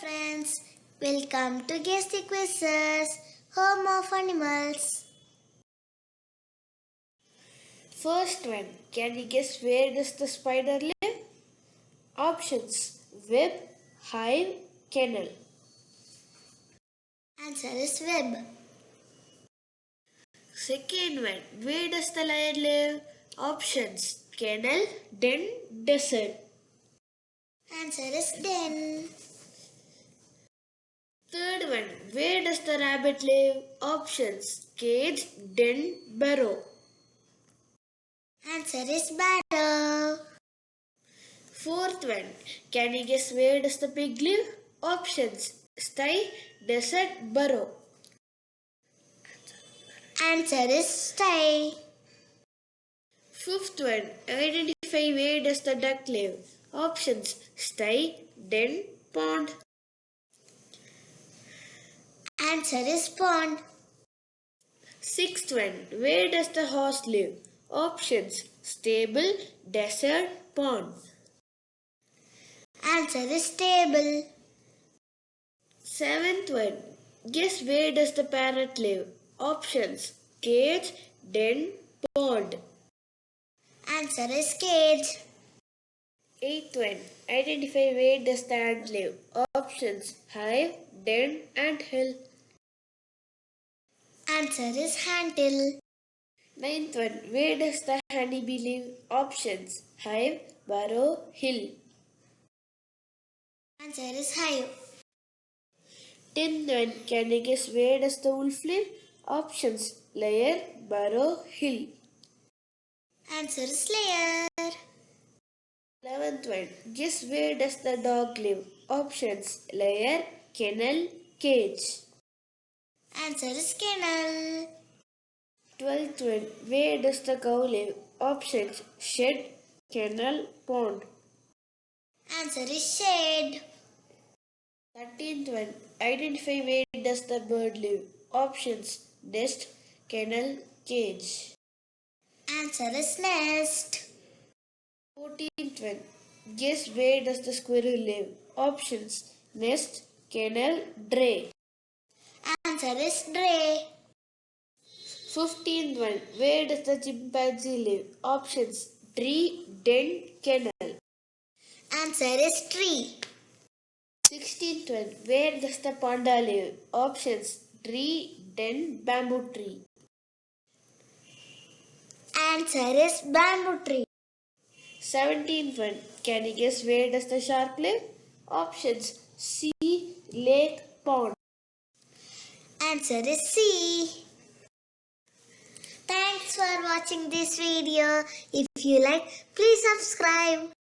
friends, welcome to Guess the Quizzes, home of animals. First one, can you guess where does the spider live? Options: web, hive, kennel. Answer is web. Second one, where does the lion live? Options: kennel, den, desert. Answer is den. Third one, where does the rabbit live? Options: cage, den, burrow. Answer is barrow. Fourth one, can you guess where does the pig live? Options: sty, desert, burrow. Answer is sty. Fifth one, identify where does the duck live? Options: sty, den, pond. Answer is pond. Sixth one, where does the horse live? Options: stable, desert, pond. Answer is stable. Seventh one, guess where does the parrot live? Options: cage, den, pond. Answer is cage. Eighth one, identify where does the ant live? Options: hive, den, ant hill. Answer is handle. Ninth one, where does the honeybee live? Options: hive, burrow, hill. Answer is hive. 10th one, can you guess where does the wolf live? Options: lair, burrow, hill. Answer is layer. 11th one, guess where does the dog live? Options: lair, kennel, cage. Answer is kennel. 12th one, where does the cow live? Options: shed, kennel, pond. Answer is shed. 13th one, identify where does the bird live? Options: nest, kennel, cage. Answer is nest. 14th one, guess where does the squirrel live? Options: nest, kennel, dray. Answer is dray. 15th one, where does the chimpanzee live? Options: tree, den, kennel. Answer is tree. 16th one, where does the panda live? Options: tree, den, bamboo tree. Answer is bamboo tree. 17th one, can you guess where does the shark live? Options: sea, lake, pond. Answer is sea. Thanks for watching this video. If you like, please subscribe.